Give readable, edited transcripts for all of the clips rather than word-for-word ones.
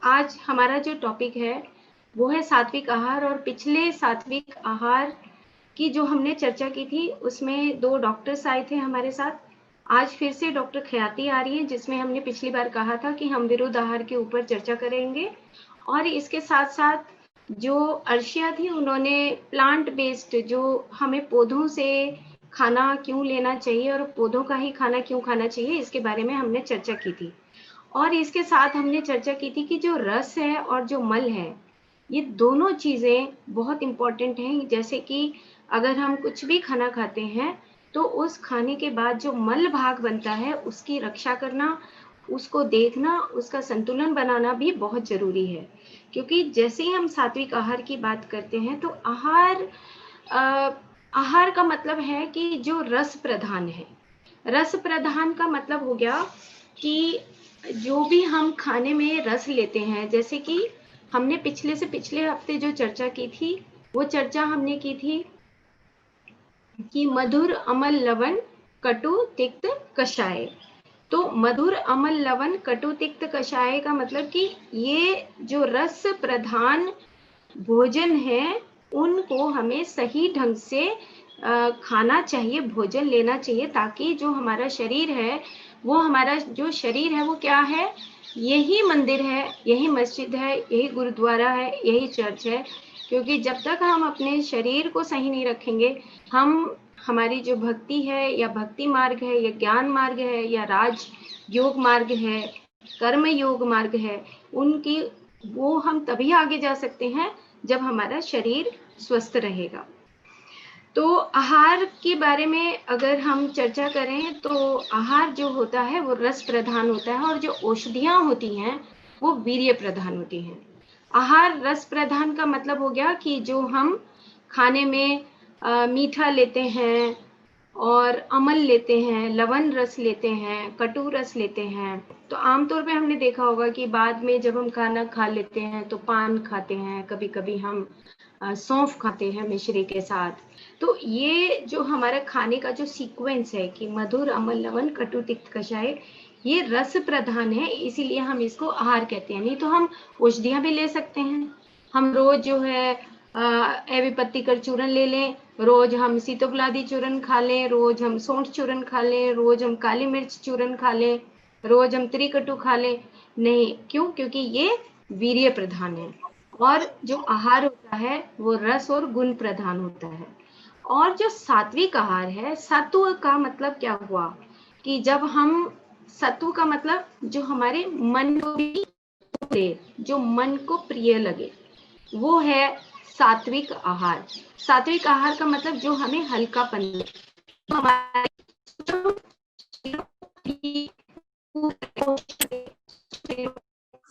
आज हमारा जो टॉपिक है वो है सात्विक आहार। और पिछले सात्विक आहार की जो हमने चर्चा की थी उसमें 2 डॉक्टर्स आए थे हमारे साथ। आज फिर से डॉक्टर खयाती आ रही हैं, जिसमें हमने पिछली बार कहा था कि हम विरुद्ध आहार के ऊपर चर्चा करेंगे। और इसके साथ-साथ जो अर्शिया थी, उन्होंने प्लांट बेस्ड, जो हमें पौधों से खाना क्यों लेना चाहिए और पौधों का ही खाना क्यों खाना चाहिए, इसके बारे में हमने चर्चा की थी। और इसके साथ हमने चर्चा की थी कि जो रस है और जो मल है, ये दोनों चीज़ें बहुत इम्पोर्टेंट हैं। जैसे कि अगर हम कुछ भी खाना खाते हैं, तो उस खाने के बाद जो मल भाग बनता है, उसकी रक्षा करना, उसको देखना, उसका संतुलन बनाना भी बहुत ज़रूरी है। क्योंकि जैसे ही हम सात्विक आहार की बात करते हैं, तो अ, आहार का मतलब है कि जो रस प्रधान है। रस प्रधान का मतलब हो गया कि जो भी हम खाने में रस लेते हैं, जैसे कि हमने पिछले से पिछले हफ्ते जो चर्चा की थी, वो चर्चा हमने की थी कि मधुर अमल लवण कटु तिक्त कषाय। तो मधुर अमल लवण कटु तिक्त कषाय का मतलब कि ये जो रस प्रधान भोजन है, उनको हमें सही ढंग से खाना चाहिए, भोजन लेना चाहिए, ताकि जो हमारा शरीर है, वो हमारा जो शरीर है वो क्या है, यही मंदिर है, यही मस्जिद है, यही गुरुद्वारा है, यही चर्च है। क्योंकि जब तक हम अपने शरीर को सही नहीं रखेंगे, हम हमारी जो भक्ति है या भक्ति मार्ग है या ज्ञान मार्ग है या राज योग मार्ग है, कर्म योग मार्ग है, उनकी वो हम तभी आगे जा सकते हैं जब हमारा शरीर स्वस्थ रहेगा। तो आहार के बारे में अगर हम चर्चा करें, तो आहार जो होता है वो रस प्रधान होता है, और जो औषधियाँ होती हैं वो वीर्य प्रधान होती हैं। आहार रस प्रधान का मतलब हो गया कि जो हम खाने में मीठा लेते हैं और अमल लेते हैं, लवण रस लेते हैं, कटु रस लेते हैं। तो आमतौर पे हमने देखा होगा कि बाद में जब हम खाना खा लेते हैं तो पान खाते हैं, कभी-कभी हम सौंफ खाते हैं मिश्री के साथ। तो ये जो हमारा खाने का जो सीक्वेंस है कि मधुर अमल लवण कटु तिक्त कषाय, ये रस प्रधान है, इसीलिए हम इसको आहार कहते हैं। नहीं तो हम औषधियाँ भी ले सकते हैं। हम रोज जो है एविपत्ति कर चूर्ण ले लें, रोज हम सीतोपलादी चूर्ण खा लें, रोज हम सौंठ चूर्ण खा लें, रोज हम काली मिर्च चूर्ण खा लें, रोज हम त्रिकटु खा लें। नहीं, क्यों? क्योंकि ये वीर्य प्रधान है। और जो आहार होता है वो रस और गुण प्रधान होता है। और जो सात्विक आहार है, सत्व का मतलब क्या हुआ कि जब हम, सत्व का मतलब जो हमारे मन को भी, जो मन को प्रिय लगे, वो है सात्विक आहार। सात्विक आहार का मतलब जो हमें हल्कापन दे, जो हमारे,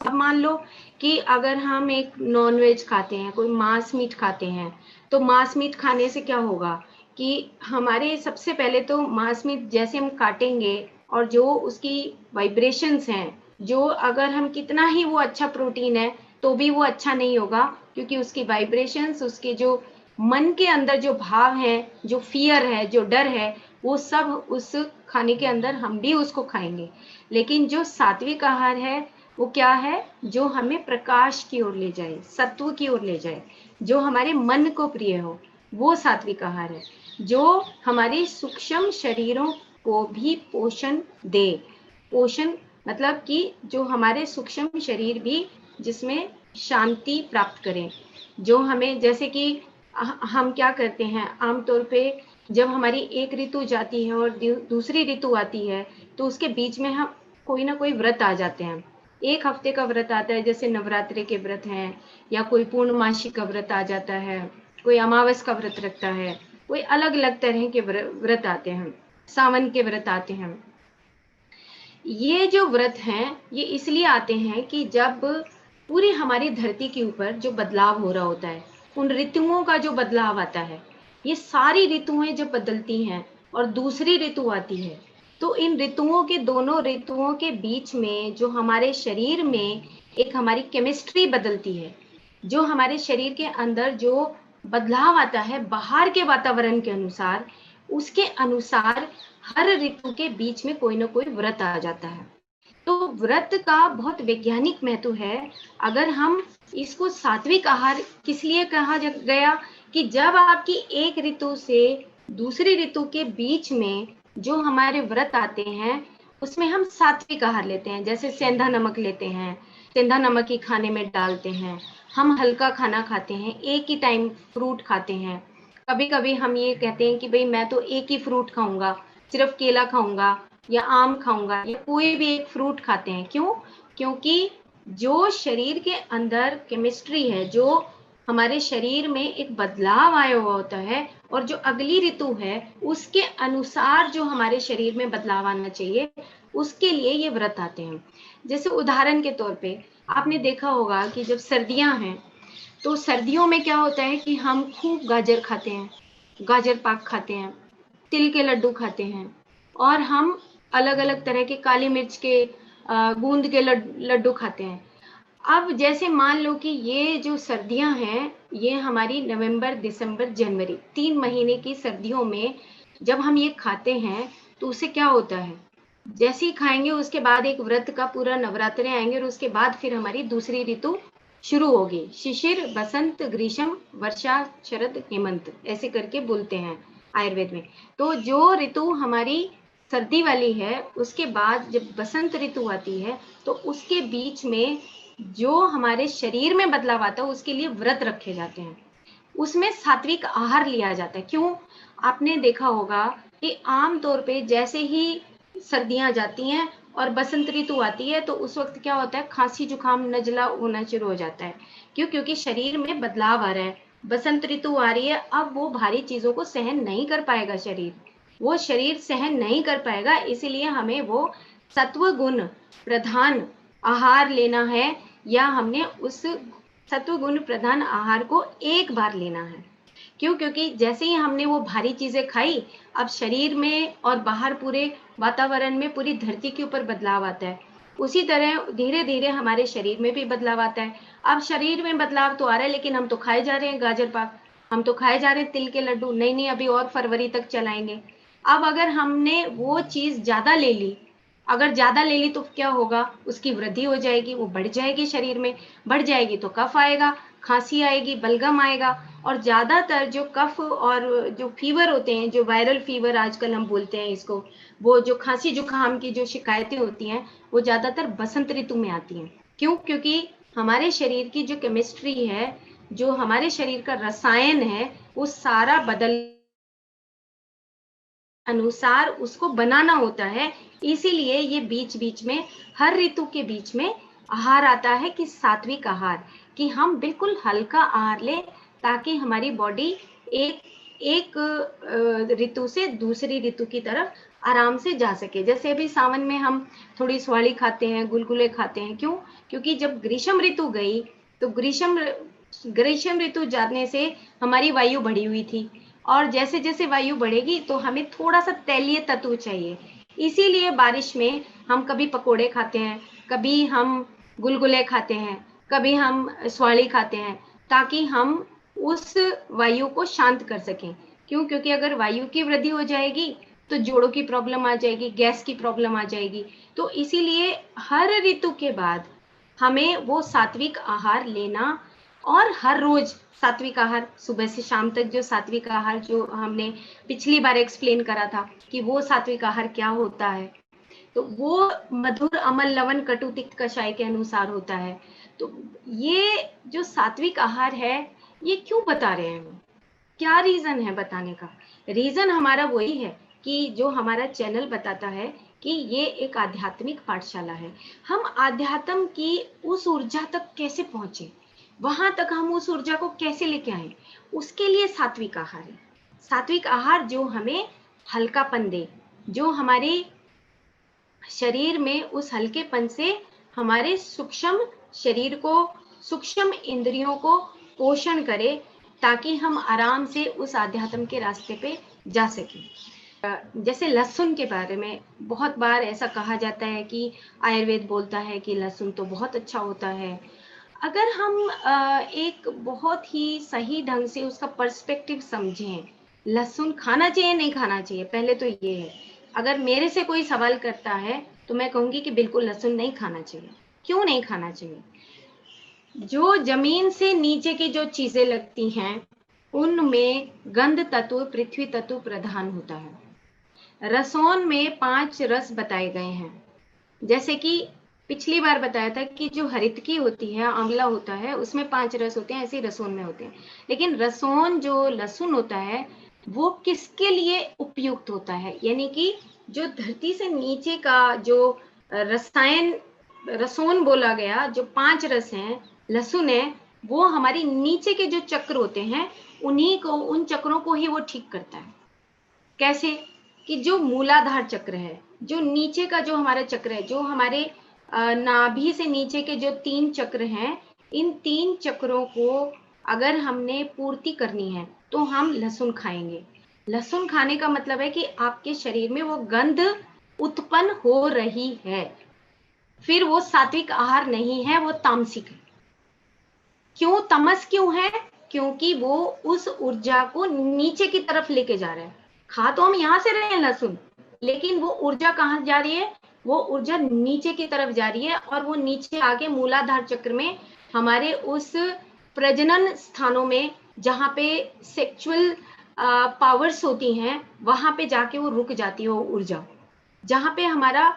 अब मान लो कि अगर हम एक नॉनवेज खाते हैं, कोई मांस मीट खाते हैं, तो मांस मीट खाने से क्या होगा कि हमारे, सबसे पहले तो मांस मीट जैसे हम काटेंगे और जो उसकी वाइब्रेशंस हैं, जो अगर हम कितना ही वो अच्छा प्रोटीन है तो भी वो अच्छा नहीं होगा, क्योंकि उसकी वाइब्रेशंस, उसके जो मन के अंदर जो भाव है, जो फियर है, जो डर है, वो सब उस खाने के अंदर हम भी उसको खाएंगे। लेकिन जो सात्विक आहार है वो क्या है, जो हमें प्रकाश की ओर ले जाए, सत्व की ओर ले जाए, जो हमारे मन को प्रिय हो, वो सात्विक आहार है। जो हमारी सूक्ष्म शरीरों को भी पोषण दे। पोषण मतलब कि जो हमारे सूक्ष्म शरीर भी, जिसमें शांति प्राप्त करें। जो हमें, जैसे कि हम क्या करते हैं आमतौर पे, जब हमारी एक ऋतु जाती है और दूसरी ऋतु आती है, तो उसके बीच में हम कोई ना कोई व्रत आ जाते हैं। एक हफ्ते का व्रत आता है, जैसे नवरात्रि के व्रत हैं, या कोई पूर्णमासी का व्रत आ जाता है, कोई अमावस का व्रत रखता है, कोई अलग अलग तरह के व्रत आते हैं, सावन के व्रत आते हैं। ये जो व्रत हैं, ये इसलिए आते हैं कि जब पूरी हमारी धरती के ऊपर जो बदलाव हो रहा होता है, उन ऋतुओं का जो बदलाव आता है, ये सारी ऋतुएं जब बदलती हैं और दूसरी ऋतु आती है, तो इन ऋतुओं के, दोनों ऋतुओं के बीच में जो हमारे शरीर में एक हमारी केमिस्ट्री बदलती है, जो हमारे शरीर के अंदर जो बदलाव आता है बाहर के वातावरण के अनुसार, उसके अनुसार हर ऋतु के बीच में कोई ना कोई व्रत आ जाता है। तो व्रत का बहुत वैज्ञानिक महत्व है। अगर हम इसको सात्विक आहार किस लिए कहा गया कि जब आपकी एक ऋतु से दूसरी ऋतु के बीच में जो हमारे व्रत आते हैं, उसमें हम सात्विक आहार लेते हैं। जैसे सेंधा नमक लेते हैं, सेंधा नमक ही खाने में डालते हैं, हम हल्का खाना खाते हैं, एक ही टाइम फ्रूट खाते हैं। कभी कभी हम ये कहते हैं कि भाई मैं तो एक ही फ्रूट खाऊंगा, सिर्फ केला खाऊंगा या आम खाऊंगा या कोई भी एक फ्रूट खाते हैं। क्यों? क्योंकि जो शरीर के अंदर केमिस्ट्री है, जो हमारे शरीर में एक बदलाव आया हुआ होता है और जो अगली ऋतु है उसके अनुसार जो हमारे शरीर में बदलाव आना चाहिए, उसके लिए ये व्रत आते हैं। जैसे उदाहरण के तौर पे आपने देखा होगा कि जब सर्दियां हैं तो सर्दियों में क्या होता है कि हम खूब गाजर खाते हैं, गाजर पाक खाते हैं, तिल के लड्डू खाते हैं, और हम अलग अलग तरह के काली मिर्च के गूंद के लड्डू खाते हैं। अब जैसे मान लो कि ये जो सर्दियां हैं, ये हमारी नवंबर, दिसंबर, जनवरी 3 महीने की सर्दियों में जब हम ये खाते हैं तो उससे क्या होता है, जैसे ही खाएंगे उसके बाद एक व्रत का पूरा नवरात्रे आएंगे और उसके बाद फिर हमारी दूसरी ऋतु शुरू होगी। शिशिर, बसंत, ग्रीष्म, वर्षा, शरद, हेमंत, ऐसे करके बोलते हैं आयुर्वेद में। तो जो ऋतु हमारी सर्दी वाली है, उसके बाद जब बसंत ऋतु आती है तो उसके बीच में जो हमारे शरीर में बदलाव आता है उसके लिए व्रत रखे जाते हैं। उसमें सात्विक आहार लिया जाता है। क्यों? आपने देखा होगा कि आम तौर पे जैसे ही सर्दियां जाती हैं और बसंत ऋतु आती है तो उस वक्त क्या होता है, खांसी जुकाम नजला होना शुरू हो जाता है। क्यों? क्योंकि शरीर में बदलाव आ रहा है, बसंत ऋतु आ रही है, अब वो भारी चीजों को सहन नहीं कर पाएगा शरीर, वो शरीर सहन नहीं कर पाएगा। इसीलिए हमें वो सत्व गुण प्रधान आहार लेना है, या हमने उस सत्व गुण प्रधान आहार को एक बार लेना है। क्यों? क्योंकि जैसे ही हमने वो भारी चीजें खाई, अब शरीर में और बाहर पूरे वातावरण में, पूरी धरती के ऊपर बदलाव आता है। उसी तरह धीरे धीरे हमारे शरीर में भी बदलाव आता है। अब शरीर में बदलाव तो आ रहा है, लेकिन हम तो खाए जा रहे हैं गाजर पाक, हम तो खाए जा रहे हैं तिल के लड्डू, नहीं नहीं अभी और फरवरी तक चलाएंगे। अब अगर हमने वो चीज ज्यादा ले ली, अगर ज्यादा ले ली तो क्या होगा, उसकी वृद्धि हो जाएगी, वो बढ़ जाएगी शरीर में, बढ़ जाएगी तो कफ आएगा, खांसी आएगी, बलगम आएगा। और ज्यादातर जो कफ और जो फीवर होते हैं, जो वायरल फीवर आजकल हम बोलते हैं इसको, वो जो खांसी जुकाम की जो शिकायतें होती हैं वो ज्यादातर बसंत ऋतु में आती हैं। क्यों? क्योंकि हमारे शरीर की जो केमिस्ट्री है, जो हमारे शरीर का रसायन है, वो सारा बदल अनुसार उसको बनाना होता है। इसीलिए ये बीच बीच में, हर ऋतु के बीच में आहार आता है कि सात्विक आहार, कि हम बिल्कुल हल्का आहार लें ताकि हमारी बॉडी एक एक ऋतु से दूसरी ऋतु की तरफ आराम से जा सके। जैसे अभी सावन में हम थोड़ी स्वाली खाते हैं, गुलगुले खाते हैं। क्यों? क्योंकि जब ग्रीष्म ऋतु गई तो ग्रीष्म ऋतु जाने से हमारी वायु बढ़ी हुई थी, और जैसे जैसे वायु बढ़ेगी तो हमें थोड़ा सा तैलीय तत्व चाहिए। इसीलिए बारिश में हम कभी पकोड़े खाते हैं, कभी हम गुलगुले खाते हैं, कभी हम स्वाली खाते हैं, ताकि हम उस वायु को शांत कर सकें। क्यों? क्योंकि अगर वायु की वृद्धि हो जाएगी तो जोड़ों की प्रॉब्लम आ जाएगी, गैस की प्रॉब्लम आ जाएगी। तो इसीलिए हर ऋतु के बाद हमें वो सात्विक आहार लेना, और हर रोज सात्विक आहार, सुबह से शाम तक जो सात्विक आहार जो हमने पिछली बार एक्सप्लेन करा था कि वो सात्विक आहार क्या होता है, तो वो मधुर, अमल, लवण, कटु, तिक्त, कषाय के अनुसार होता है। तो ये जो सात्विक आहार है, ये क्यों बता रहे हैं, क्या रीजन है बताने का? रीजन हमारा वही है कि जो हमारा चैनल बताता है कि ये एक आध्यात्मिक पाठशाला है। हम आध्यात्म की उस ऊर्जा तक कैसे पहुंचे, वहां तक हम उस ऊर्जा को कैसे लेके आए, उसके लिए सात्विक आहार है। सात्विक आहार जो हमें हल्कापन दे, जो हमारे शरीर में उस हल्केपन से हमारे सूक्ष्म शरीर को, सूक्ष्म इंद्रियों को पोषण करे, ताकि हम आराम से उस आध्यात्म के रास्ते पे जा सकें। जैसे लहसुन के बारे में बहुत बार ऐसा कहा जाता है कि आयुर्वेद बोलता है कि लहसुन तो बहुत अच्छा होता है। अगर हम एक बहुत ही सही ढंग से उसका पर्सपेक्टिव समझें, लहसुन खाना चाहिए नहीं खाना चाहिए, पहले तो ये है। अगर मेरे से कोई सवाल करता है तो मैं कहूंगी कि बिल्कुल लहसुन नहीं खाना चाहिए। क्यों नहीं खाना चाहिए? जो जमीन से नीचे की जो चीजें लगती हैं उनमें गंध तत्व, पृथ्वी तत्व प्रधान होता है। रसों में 5 रस बताए गए हैं। जैसे कि पिछली बार बताया था कि जो हरितकी होती है, आंवला होता है, उसमें 5 रस होते हैं, ऐसे ही रसों में होते हैं। लेकिन रसों जो लहसुन होता है वो किसके लिए उपयुक्त होता है? यानी कि जो धरती से नीचे का जो रसायन, रसों बोला गया, जो 5 रस हैं, लहसुन है, वो हमारी नीचे के जो चक्र होते हैं उन्हीं को, उन चक्रों को ही वो ठीक करता है। कैसे? कि जो मूलाधार चक्र है, जो नीचे का जो हमारा चक्र है, जो हमारे नाभि से नीचे के जो 3 चक्र हैं, इन 3 चक्रों को अगर हमने पूर्ति करनी है तो हम लहसुन खाएंगे। लहसुन खाने का मतलब है कि आपके शरीर में वो गंध उत्पन्न हो रही है। फिर वो सात्विक आहार नहीं है, वो तामसिक है। क्यों तमस क्यों है? क्योंकि वो उस ऊर्जा को नीचे की तरफ लेके जा रहा है। खा तो हम यहां से रहे हैं लहसुन, लेकिन वो ऊर्जा कहां जा रही है? वो ऊर्जा नीचे की तरफ जा रही है, और वो नीचे आके मूलाधार चक्र में हमारे उस प्रजनन स्थानों में जहां पे सेक्सुअल पावर्स होती हैं, वहां पे जाके वो रुक जाती है वो ऊर्जा। जहां पे हमारा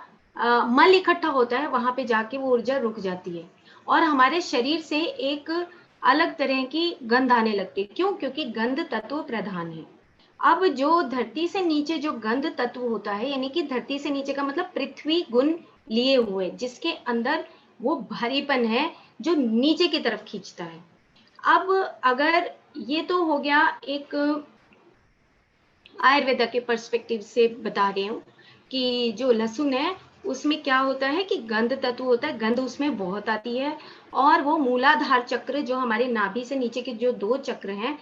मल इकट्ठा होता है वहां पे जाके वो ऊर्जा रुक जाती है, और हमारे शरीर से एक अलग तरह की गंध आने लगती है। क्यों? क्योंकि गंध तत्व प्रधान है। अब जो धरती से नीचे जो गंध तत्व होता है, यानी कि धरती से नीचे का मतलब पृथ्वी गुण लिए हुए, जिसके अंदर वो भारीपन है जो नीचे की तरफ खींचता है। अब अगर ये तो हो गया एक आयुर्वेदा के पर्सपेक्टिव से बता रही हूँ कि जो लहसुन है उसमें क्या होता है कि गंध तत्व होता है, गंध उसमें बहुत आती है, और वो मूलाधार चक्र जो हमारे नाभि से नीचे के जो 2 चक्र हैं,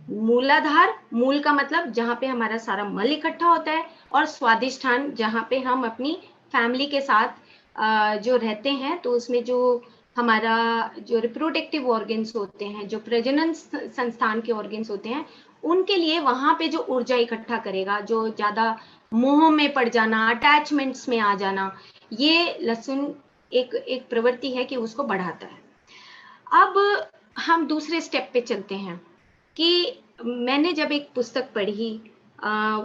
मूलाधार, मूल का मतलब जहाँ पे हमारा सारा मल इकट्ठा होता है, और स्वादिष्ठान जहाँ पे हम अपनी फैमिली के साथ जो रहते हैं, तो उसमें जो हमारा जो रिप्रोडक्टिव ऑर्गन्स होते हैं, जो प्रजनन संस्थान के ऑर्गन्स होते हैं, उनके लिए वहां पे जो ऊर्जा इकट्ठा करेगा, जो ज्यादा मोह में पड़ जाना, अटैचमेंट्स में आ जाना, ये लहसुन एक प्रवृत्ति है कि उसको बढ़ाता है। अब हम दूसरे स्टेप पे चलते हैं कि मैंने जब एक पुस्तक पढ़ी,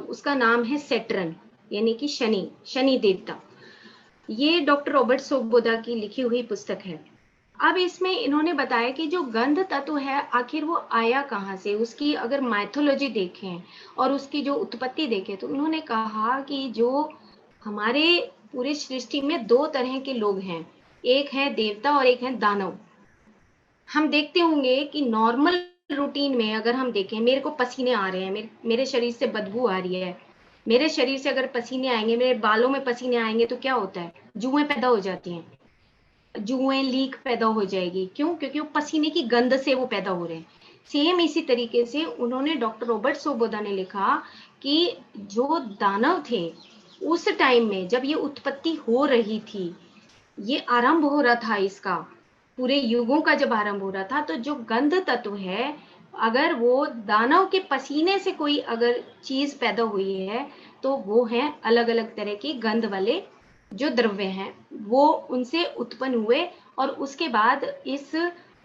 उसका नाम है सेटरन, यानी कि शनि, शनि देवता। ये डॉक्टर रॉबर्ट सोबोदा की लिखी हुई पुस्तक है। अब इसमें इन्होंने बताया कि जो गंध तत्व है आखिर वो आया कहाँ से, उसकी अगर माइथोलॉजी देखें और उसकी जो उत्पत्ति देखें, तो उन्होंने कहा कि जो हमारे पूरे सृष्टि में 2 तरह के लोग हैं, एक है देवता और एक है दानव। हम देखते होंगे कि नॉर्मल रूटीन में अगर हम देखें, मेरे को पसीने आ रहे हैं, मेरे शरीर से बदबू आ रही है, मेरे शरीर से अगर पसीने आएंगे, मेरे बालों में पसीने आएंगे, तो क्या होता है? जुएं पैदा हो जाती हैं, जुएं लीक पैदा हो जाएगी। क्यों? क्योंकि वो पसीने की गंध से वो पैदा हो रहे हैं। सेम इसी तरीके से उन्होंने, डॉक्टर रॉबर्ट सोबोदा ने लिखा कि जो दानव थे उस टाइम में जब ये उत्पत्ति हो रही थी, ये आरंभ हो रहा था, इसका पूरे युगों का जब आरंभ हो रहा था, तो जो गंध तत्व है, अगर वो दानव के पसीने से कोई अगर चीज पैदा हुई है, तो वो है अलग अलग तरह की गंध वाले जो द्रव्य हैं, वो उनसे उत्पन्न हुए, और उसके बाद इस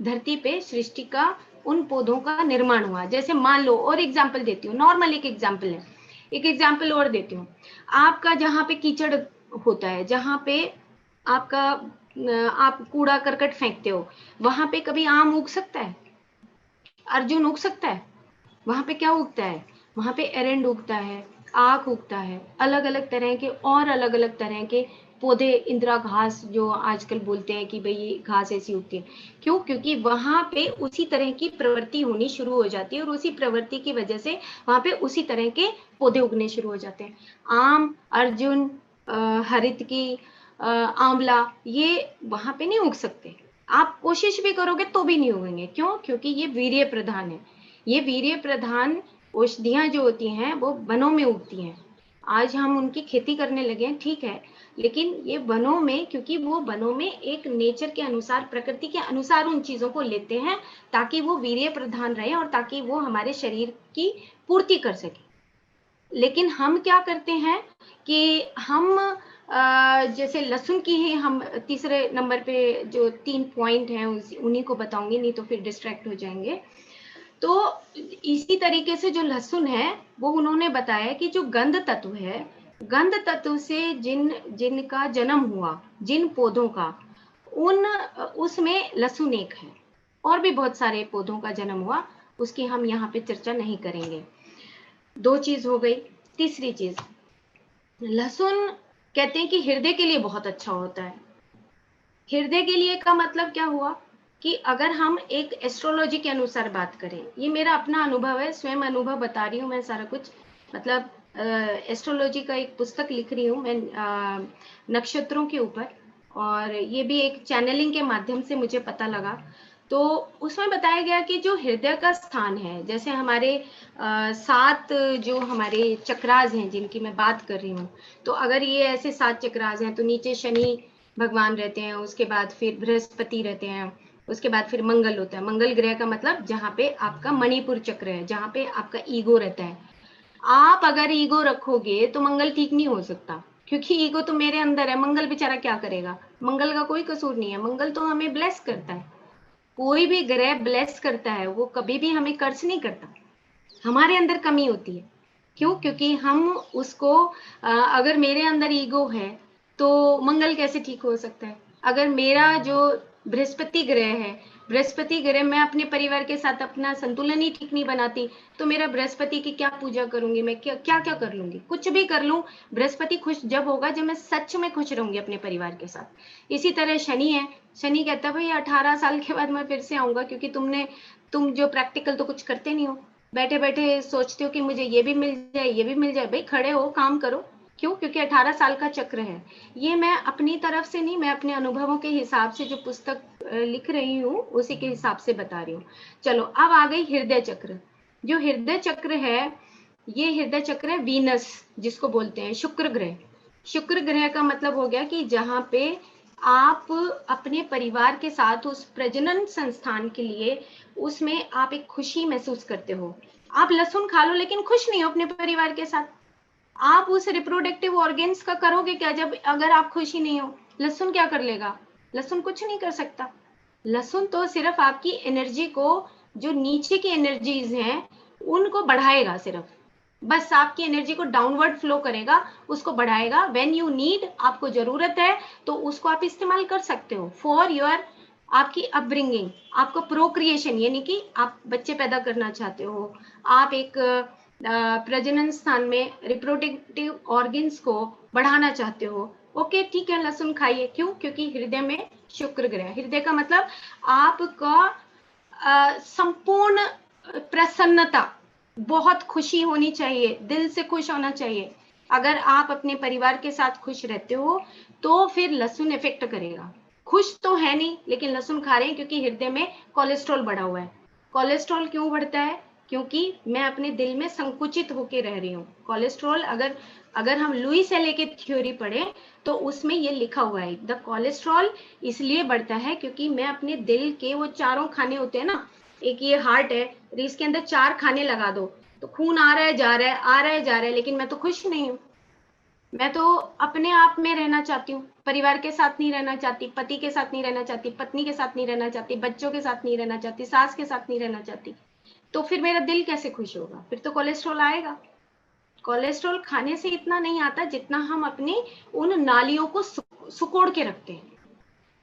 धरती पे सृष्टि का, उन पौधों का निर्माण हुआ। जैसे मान लो, और एग्जाम्पल देती हूँ, नॉर्मल एक एग्जाम्पल है, एक एग्जाम्पल और देती हूँ। आपका जहाँ पे कीचड़ होता है, जहाँ पे आपका आप कूड़ा करकट फेंकते हो, वहां पे कभी आम उग सकता है? अर्जुन उग सकता है? वहां पे क्या उगता है? वहां पे एरंड उगता है, आक उगता है, अलग अलग तरह के, और अलग अलग तरह के पौधे, इंदिरा घास जो आजकल बोलते हैं कि भाई ये घास ऐसी उगती है। क्यों? क्योंकि वहां पे उसी तरह की प्रवृत्ति होनी शुरू हो जाती है, और उसी प्रवृत्ति की वजह से वहां पे उसी तरह के पौधे उगने शुरू हो जाते हैं। आम, अर्जुन, हरितकी, आंवला, ये वहां पे नहीं उग सकते। आप कोशिश भी करोगे तो भी नहीं उगेंगे। क्यों? क्योंकि ये वीर्य प्रधान है। ये वीर्य प्रधान औषधियां जो होती हैं वो वनों में उगती हैं। आज हम उनकी खेती करने लगे हैं, ठीक है, लेकिन ये वनों में, क्योंकि वो वनों में एक नेचर के अनुसार, प्रकृति के अनुसार उन चीजों को लेते हैं, ताकि वो वीर्य प्रधान रहे और ताकि वो हमारे शरीर की पूर्ति कर सके। लेकिन हम क्या करते हैं कि हम जैसे लहसुन की ही हम तीसरे नंबर पे जो 3 पॉइंट हैं उन्हीं को बताऊंगी, नहीं तो फिर डिस्ट्रैक्ट हो जाएंगे। तो इसी तरीके से जो लहसुन है वो उन्होंने बताया कि जो गंध तत्व है, गंध तत्व से जिनका जन्म हुआ, जिन पौधों का, उसमें लहसुन एक है। और भी बहुत सारे पौधों का जन्म हुआ, उसकी हम यहाँ पे चर्चा नहीं करेंगे। 2 चीज हो गई। तीसरी चीज, लहसुन कहते हैं कि हृदय के लिए बहुत अच्छा होता है। हृदय के लिए का मतलब क्या हुआ कि अगर हम एक एस्ट्रोलॉजी के अनुसार बात करें, ये मेरा अपना अनुभव है, स्वयं अनुभव बता रही हूँ मैं सारा कुछ, मतलब एस्ट्रोलॉजी का एक पुस्तक लिख रही हूँ मैं नक्षत्रों के ऊपर, और ये भी एक चैनलिंग के माध्यम से मुझे पता लगा। तो उसमें बताया गया कि जो हृदय का स्थान है, जैसे हमारे 7 जो हमारे चक्रास हैं जिनकी मैं बात कर रही हूँ, तो अगर ये ऐसे 7 चक्रास हैं तो नीचे शनि भगवान रहते हैं, उसके बाद फिर बृहस्पति रहते हैं, उसके बाद फिर मंगल होता है। मंगल ग्रह का मतलब जहाँ पे आपका मणिपुर चक्र है, जहाँ पे आपका ईगो रहता है। आप अगर ईगो रखोगे तो मंगल ठीक नहीं हो सकता, क्योंकि ईगो तो मेरे अंदर है। मंगल बेचारा क्या करेगा? मंगल का कोई कसूर नहीं है, मंगल तो हमें ब्लेस करता है। कोई भी ग्रह ब्लेस करता है, वो कभी भी हमें कर्ज नहीं करता। हमारे अंदर कमी होती है। क्यों? क्योंकि हम उसको अगर मेरे अंदर ईगो है तो मंगल कैसे ठीक हो सकता है? अगर मेरा जो बृहस्पति ग्रह है, बृहस्पति ग्रह, मैं अपने परिवार के साथ अपना संतुलन ही ठीक नहीं बनाती, तो मेरा बृहस्पति की क्या पूजा करूंगी? मैं क्या क्या क्या कर लूंगी? कुछ भी कर लूं, बृहस्पति खुश जब होगा जब मैं सच में खुश रहूंगी अपने परिवार के साथ। इसी तरह शनि है, शनि कहता है भाई 18 साल के बाद मैं फिर से आऊंगा, क्योंकि तुम जो प्रैक्टिकल तो कुछ करते नहीं हो, बैठे बैठे सोचते हो कि मुझे ये भी मिल जाए, ये भी मिल जाए। भाई खड़े हो, काम करो। क्यों? क्योंकि 18 साल का चक्र है। ये मैं अपनी तरफ से नहीं, मैं अपने अनुभवों के हिसाब से जो पुस्तक लिख रही हूँ उसी के हिसाब से बता रही हूँ। चलो अब आ गई हृदय चक्र। जो हृदय चक्र है, ये हृदय चक्र है वीनस, जिसको बोलते हैं शुक्र ग्रह। शुक्र ग्रह का मतलब हो गया कि जहाँ पे आप अपने परिवार के साथ उस प्रजनन संस्थान के लिए, उसमें आप एक खुशी महसूस करते हो। आप लहसुन खा लो लेकिन खुश नहीं हो अपने परिवार के साथ। आप उस रिप्रोडक्टिव ऑर्गेन्स का करोगे क्या जब अगर आप खुश ही नहीं हो? लहसुन क्या कर लेगा? लहसुन कुछ नहीं कर सकता। लहसुन तो सिर्फ आपकी एनर्जी को, जो नीचे की एनर्जीज हैं उनको बढ़ाएगा सिर्फ, बस आपकी एनर्जी को डाउनवर्ड फ्लो करेगा, उसको बढ़ाएगा। व्हेन यू नीड, आपको जरूरत है तो उसको आप इस्तेमाल कर सकते हो फॉर योर, आपकी अपब्रिंगिंग, आपको प्रोक्रिएशन, यानी कि आप बच्चे पैदा करना चाहते हो, आप एक प्रजनन स्थान में रिप्रोडक्टिव ऑर्गन्स को बढ़ाना चाहते हो। ओके ठीक है, लहसुन खाइए। क्यों? क्योंकि हृदय में शुक्र ग्रह। हृदय का मतलब आपका संपूर्ण प्रसन्नता, बहुत खुशी होनी चाहिए, दिल से खुश होना चाहिए। अगर आप अपने परिवार के साथ खुश रहते हो तो फिर लहसुन इफेक्ट करेगा। खुश तो है नहीं, लेकिन लहसुन खा रहे हैं क्योंकि हृदय में कोलेस्ट्रॉल बढ़ा हुआ है। कोलेस्ट्रॉल क्यों बढ़ता है? क्योंकि मैं अपने दिल में संकुचित होकर रह रही हूँ। कोलेस्ट्रॉल, अगर अगर हम लुई सेले की थ्योरी पढ़ें तो उसमें ये लिखा हुआ है, द कोलेस्ट्रॉल इसलिए बढ़ता है क्योंकि मैं अपने दिल के, वो चारों खाने होते हैं ना, एक ये हार्ट है, इसके अंदर 4 खाने लगा दो तो खून आ रहा है जा रहा है, आ रहा है जा रहा है, लेकिन मैं तो खुश नहीं हूँ। मैं तो अपने आप में रहना चाहती हूँ, परिवार के साथ नहीं रहना चाहती, पति के साथ नहीं रहना चाहती, पत्नी के साथ नहीं रहना चाहती, बच्चों के साथ नहीं रहना चाहती, सास के साथ नहीं रहना चाहती। तो फिर मेरा दिल कैसे खुश होगा? फिर तो कोलेस्ट्रॉल आएगा। कोलेस्ट्रॉल खाने से इतना नहीं आता जितना हम अपनी उन नालियों को सुकोड़ के रखते हैं।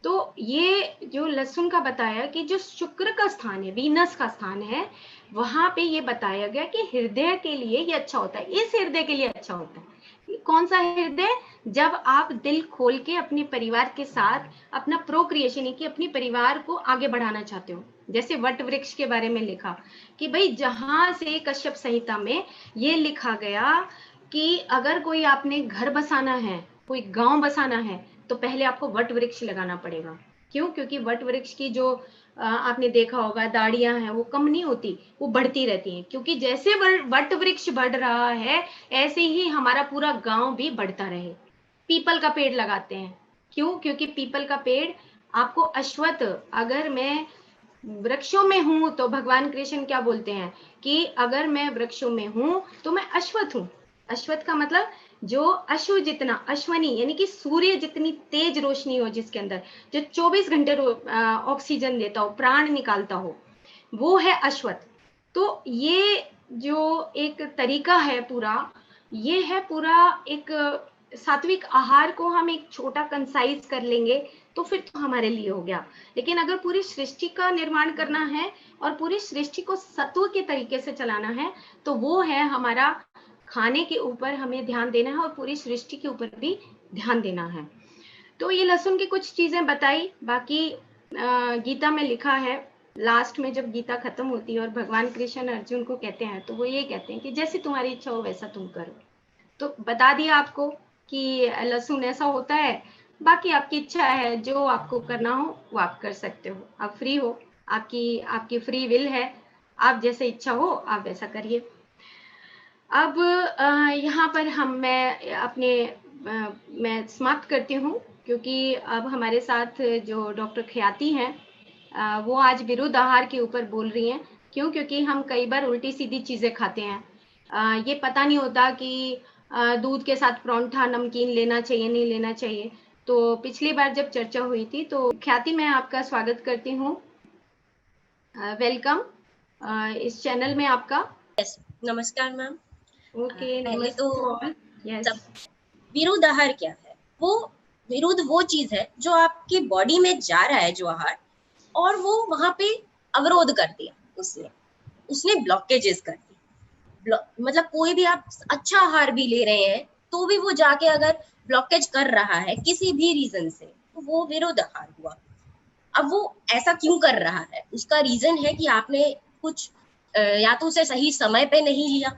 तो ये जो लहसुन का बताया कि जो शुक्र का स्थान है, वीनस का स्थान है, वहां पे ये बताया गया कि हृदय के लिए ये अच्छा होता है, इस हृदय के लिए अच्छा होता है। कौन सा हृदय? जब आप दिल खोल के अपने परिवार के साथ अपना प्रोक्रिएशन, कि अपने परिवार को आगे बढ़ाना चाहते हो। जैसे वट वृक्ष के बारे में लिखा कि भाई जहां से कश्यप संहिता में ये लिखा गया कि अगर कोई आपने घर बसाना है, कोई गांव बसाना है, तो पहले आपको वट वृक्ष लगाना पड़ेगा। क्यों? क्योंकि वट वृक्ष की जो आपने देखा होगा दाढ़ियां हैं वो कम नहीं होती, वो बढ़ती रहती हैं। क्योंकि जैसे वट वृक्ष बढ़ रहा है ऐसे ही हमारा पूरा गांव भी बढ़ता रहे। पीपल का पेड़ लगाते हैं। क्यों? क्योंकि पीपल का पेड़ आपको अश्वत्थ, अगर मैं वृक्षों में हूं तो भगवान कृष्ण क्या बोलते हैं कि अगर मैं वृक्षों में हूं तो मैं अश्वत्थ हूं। अश्वत्थ का मतलब जो अश्व जितना, अश्वनी यानी कि सूर्य जितनी तेज रोशनी हो जिसके अंदर, जो 24 घंटे ऑक्सीजन देता हो, प्राण निकालता हो, वो है अश्वत्थ। तो ये जो एक तरीका है पूरा, ये है पूरा एक सात्विक आहार को हम एक छोटा कंसाइज कर लेंगे तो फिर तो हमारे लिए हो गया। लेकिन अगर पूरी सृष्टि का निर्माण करना है और पूरी सृष्टि को सत्व के तरीके से चलाना है, तो वो है हमारा खाने के ऊपर हमें ध्यान देना है और पूरी सृष्टि के ऊपर भी ध्यान देना है। तो ये लहसुन की कुछ चीजें बताई। बाकी गीता में लिखा है, लास्ट में जब गीता खत्म होती है और भगवान कृष्ण अर्जुन को कहते हैं, तो वो ये कहते हैं कि जैसी तुम्हारी इच्छा हो वैसा तुम करो। तो बता दिया आपको कि लहसुन ऐसा होता है। बाकी आपकी इच्छा है, जो आपको करना हो वो आप कर सकते हो, आप फ्री हो, आपकी आपकी फ्री विल है, आप जैसे इच्छा हो आप वैसा करिए। अब यहाँ पर मैं समाप्त करती हूँ, क्योंकि अब हमारे साथ जो डॉक्टर ख्याति हैं, वो आज विरुद्ध आहार के ऊपर बोल रही हैं। क्यों? क्योंकि हम कई बार उल्टी सीधी चीजें खाते हैं। ये पता नहीं होता कि दूध के साथ परोंठा नमकीन लेना चाहिए, नहीं लेना चाहिए। तो पिछली बार जब चर्चा हुई थी, तो ख्याति मैं आपका स्वागत करती हूँ। वेलकम इस चैनल में आपका। नमस्कार मैम। ओके, पहले तो यस। विरुद्ध आहार क्या है? वो विरुद्ध वो चीज है जो आपकी बॉडी में जा रहा है, जो आहार, और वो वहां पे अवरोध कर दिया, उसने ब्लॉकेजेस कर दी। मतलब कोई भी आप अच्छा आहार भी ले रहे हैं तो भी वो जाके अगर ब्लॉकेज कर रहा है किसी भी रीजन से, तो वो विरुद्ध आहार हुआ। अब वो ऐसा क्यों कर रहा है? उसका रीजन है कि आपने कुछ या तो उसे सही समय पे नहीं लिया,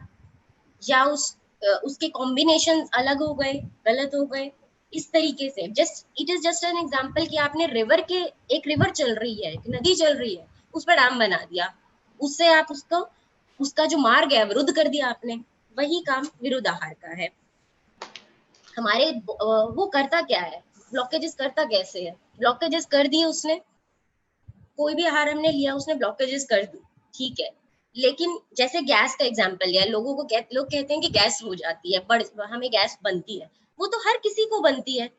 या उसके कॉम्बिनेशन अलग हो गए, गलत हो गए। इस तरीके से it is just an example कि आपने एक रिवर चल रही है, एक नदी चल रही है, उस पर डैम बना दिया, उससे आप उसका जो मार्ग है अवरुद्ध कर दिया आपने। वही काम विरुद्ध आहार का है। हमारे वो करता क्या है, ब्लॉकेजेस करता कैसे है? ब्लॉकेजेस कर दिए उसने, कोई भी आहार हमने लिया उसने ब्लॉकेजेस कर दी, ठीक है। लेकिन जैसे गैस का एग्जांपल लिया, लोग कहते हैं कि गैस हो जाती है, हमें गैस बनती है। वो तो हर किसी को बनती है,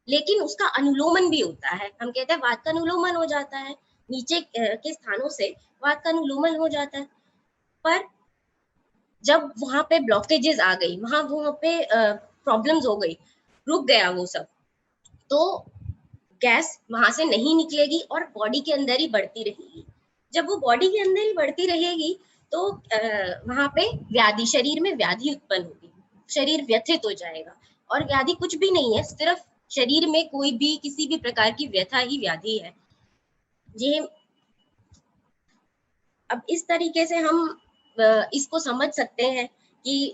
लेकिन उसका अनुलोमन भी होता है। हम कहते हैं वात का अनुलोमन हो जाता है, नीचे के स्थानों से वात का अनुलोमन हो जाता है। पर जब वहां पे ब्लॉकेजेस आ गई, वहां पे प्रॉब्लम्स हो गई, रुक गया वो सब, तो गैस वहां से नहीं निकलेगी और बॉडी के अंदर ही बढ़ती रहेगी। जब वो बॉडी के अंदर ही बढ़ती रहेगी तो वहां पे व्याधि, शरीर में व्याधि उत्पन्न होगी, शरीर व्यथित हो जाएगा। और व्याधि कुछ भी नहीं है, सिर्फ शरीर में कोई भी किसी भी प्रकार की व्यथा ही व्याधि है। ये अब इस तरीके से हम इसको समझ सकते हैं कि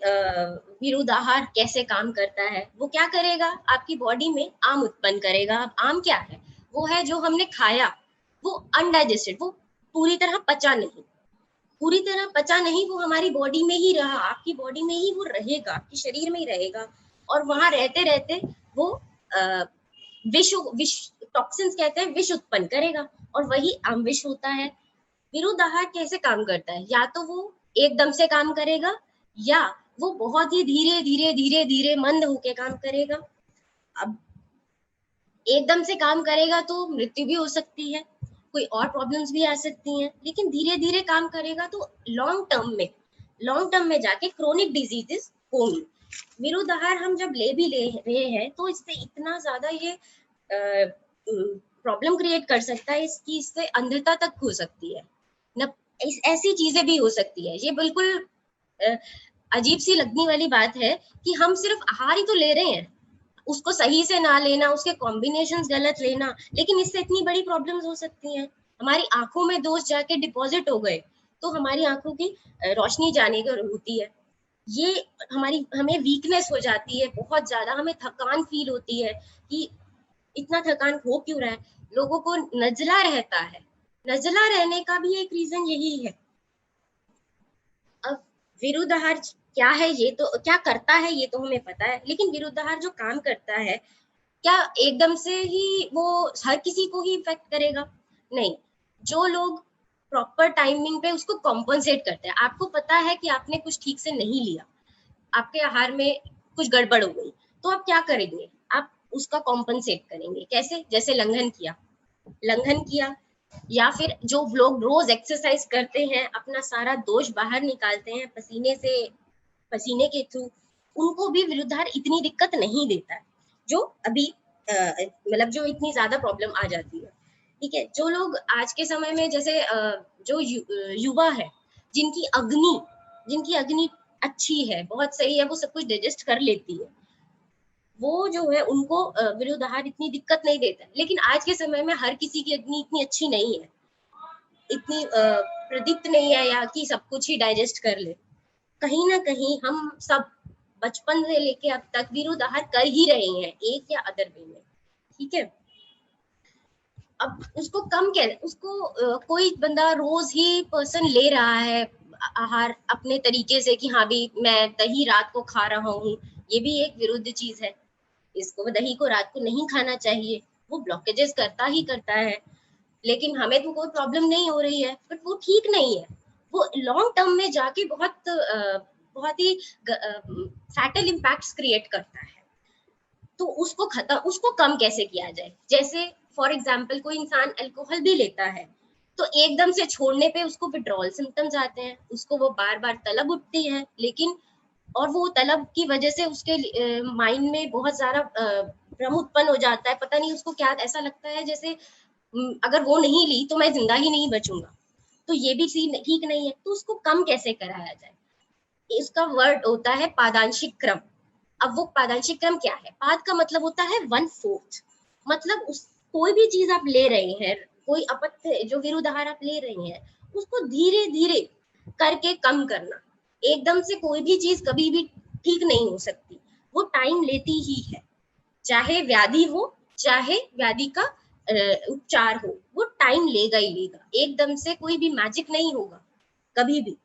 विरुद्ध आहार कैसे काम करता है। वो क्या करेगा, आपकी बॉडी में आम उत्पन्न करेगा। अब आम क्या है? वो है जो हमने खाया, वो अनडाइजेस्टेड, वो पूरी तरह पचा नहीं, पूरी तरह पचा नहीं, वो हमारी बॉडी में ही रहा, आपकी बॉडी में ही वो रहेगा, आपके शरीर में ही रहेगा। और वहां रहते रहते वो विष विष टॉक्सिन्स कहते हैं, विष उत्पन्न करेगा, और वही आम विष होता है। विरुद्ध आहार कैसे काम करता है? या तो वो एकदम से काम करेगा, या वो बहुत ही धीरे धीरे धीरे धीरे मंद होके काम करेगा। अब एकदम से काम करेगा तो मृत्यु भी हो सकती है, कोई और प्रॉब्लम्स भी आ सकती हैं। लेकिन धीरे धीरे काम करेगा तो लॉन्ग टर्म में जाके क्रोनिक डिजीजेस होंगी। विरुद्ध आहार हम जब ले रहे हैं तो इससे इतना ज्यादा ये प्रॉब्लम क्रिएट कर सकता है, इससे अंधता तक हो सकती है न, ऐसी चीजें भी हो सकती है। ये बिल्कुल अजीब सी लगने वाली बात है कि हम सिर्फ आहार ही तो ले रहे हैं, उसको सही से ना लेना, उसके कॉम्बिनेशंस गलत लेना, लेकिन इससे इतनी बड़ी प्रॉब्लम्स हो सकती हैं। हमारी आंखों में दोष जाके डिपॉजिट हो गए तो हमारी आंखों की रोशनी जाने की होती है। ये हमें वीकनेस हो जाती है, बहुत ज्यादा हमें थकान फील होती है कि इतना थकान हो क्यों रहा है। लोगों को नजला रहता है, नजला रहने का भी एक रीजन यही है। अब विरुद्ध आहार क्या है, ये तो क्या करता है ये तो हमें पता है, लेकिन विरुद्ध आहार जो काम करता है, क्या एकदम से ही वो हर किसी को ही इफेक्ट करेगा? नहीं। जो लोग प्रॉपर टाइमिंग पे उसको कॉम्पनसेट करते हैं, आपको पता है कि आपने कुछ ठीक से नहीं लिया, आपके आहार में कुछ गड़बड़ हो गई, तो आप क्या करेंगे? आप उसका कॉम्पनसेट करेंगे कैसे? जैसे लंघन किया, या फिर जो लोग रोज एक्सरसाइज करते हैं, अपना सारा दोष बाहर निकालते हैं पसीने के थ्रू, उनको भी विरुद्धार इतनी दिक्कत नहीं देता है, जो अभी मतलब जो इतनी ज्यादा प्रॉब्लम आ जाती है। ठीक है, जो लोग आज के समय में जैसे जो युवा है, जिनकी अग्नि अच्छी है, बहुत सही है, वो सब कुछ डाइजेस्ट कर लेती है, वो जो है उनको विरुद्ध आहार इतनी दिक्कत नहीं देता। लेकिन आज के समय में हर किसी की अग्नि इतनी अच्छी नहीं है, इतनी प्रदीप्त नहीं है, या कि सब कुछ ही डाइजेस्ट कर ले। कहीं ना कहीं हम सब बचपन से लेके अब तक विरुद्ध आहार कर ही रहे हैं, एक या अदर वे में। ठीक है, अब उसको कोई बंदा रोज ही पर्सन ले रहा है आहार अपने तरीके से कि हाँ भी मैं दही रात को खा रहा हूँ, ये भी एक विरुद्ध चीज है। इसको दही को रात को नहीं खाना चाहिए, वो ब्लॉकेजेस करता ही करता है। लेकिन हमें तो कोई प्रॉब्लम नहीं हो रही है, बट वो ठीक नहीं है, वो लॉन्ग टर्म में जाके बहुत ही फैटल इम्पैक्ट्स क्रिएट करता है। तो उसको कम कैसे किया जाए? जैसे फॉर एग्जाम्पल कोई इंसान अल्कोहल भी लेता है, तो एकदम से छोड़ने पे उसको विड्रॉल सिम्टम्स आते हैं, उसको वो बार बार तलब उठती है, लेकिन और वो तलब की वजह से उसके माइंड में बहुत सारा भ्रम उत्पन्न हो जाता है, पता नहीं उसको क्या, ऐसा लगता है जैसे अगर वो नहीं ली तो मैं जिंदा ही नहीं बचूंगा। तो ये भी ठीक नहीं है। तो उसको कम कैसे कराया जाए? इसका वर्ड होता है पादांशिक क्रम। अब वो पादांशिक क्रम क्या है? पाद का मतलब होता है 1/4, मतलब कोई भी चीज आप ले रहे हैं, कोई अपत्य जो विरुद्ध आहार आप ले रहे हैं, उसको धीरे धीरे करके कम करना। एकदम से कोई भी चीज कभी भी ठीक नहीं हो सकती, वो टाइम लेती ही है। चाहे व्याधि हो, चाहे व्याधि का उपचार हो, वो टाइम लेगा ही लेगा, एकदम से कोई भी मैजिक नहीं होगा कभी भी।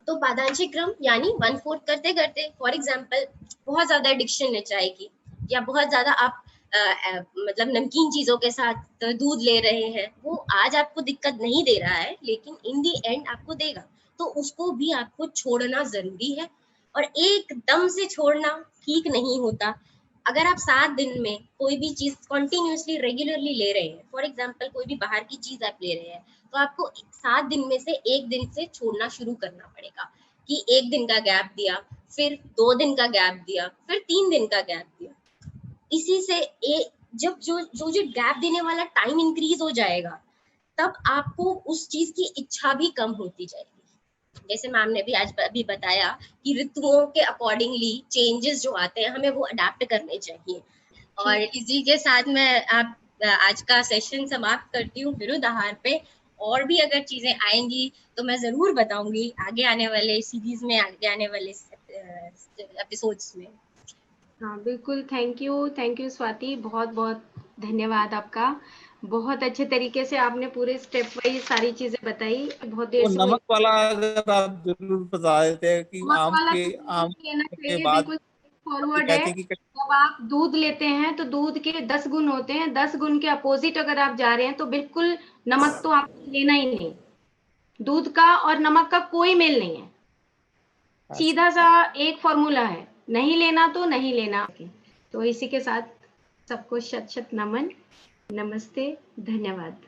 तो पादांशिक क्रम यानी 1/4 करते करते, फॉर एग्जाम्पल बहुत ज्यादा एडिक्शन है चाय की, या बहुत ज्यादा आप मतलब नमकीन चीजों के साथ दूध ले रहे हैं, वो आज आपको दिक्कत नहीं दे रहा है, लेकिन इन दी एंड आपको देगा। तो उसको भी आपको छोड़ना जरूरी है, और एकदम से छोड़ना ठीक नहीं होता। अगर आप 7 दिन में कोई भी चीज कॉन्टिन्यूसली रेगुलरली ले रहे हैं, फॉर एग्जाम्पल कोई भी बाहर की चीज आप ले रहे हैं, तो आपको 7 दिन में से 1 दिन से छोड़ना शुरू करना पड़ेगा। कि 1 दिन का गैप दिया, फिर 2 दिन का गैप दिया, फिर 3 दिन का गैप दिया। इसी से जब जो गैप देने वाला टाइम इंक्रीज हो जाएगा, तब आपको उस चीज की इच्छा भी कम होती जाएगी। जैसे मैम ने भी आज अभी बताया कि ऋतुओं के अकॉर्डिंगली चेंजेस जो आते हैं, हमें वो अडेप्ट करने चाहिए। और इसी के साथ मैं आप आज का सेशन समाप्त करती हूँ विरुद्ध आहार पे। और भी अगर चीजें आएंगी तो मैं जरूर बताऊंगी आगे आने वाले सीरीज में, आगे आने वाले एपिसोड्स में। हाँ बिल्कुल, थैंक यू स्वाति, बहुत बहुत धन्यवाद आपका। बहुत अच्छे तरीके से आपने पूरे स्टेप वाइज सारी चीजें बताई। बहुत देर से नमक वाला अगर आप जरूर बता देते हैं कि नमक वाला तो आम बिल्कुल लेना के चाहिए, बाद बिल्कुल फॉरवर्ड है। कहते हैं कि जब आप दूध लेते हैं तो दूध के 10 गुण होते हैं, 10 गुण के अपोजिट अगर आप जा रहे हैं तो बिल्कुल नमक तो आपको लेना ही नहीं। दूध का और नमक का कोई मेल नहीं है, सीधा सा एक फॉर्मूला है, नहीं लेना तो नहीं लेना। तो इसी के साथ सबको शत शत नमन, नमस्ते, धन्यवाद।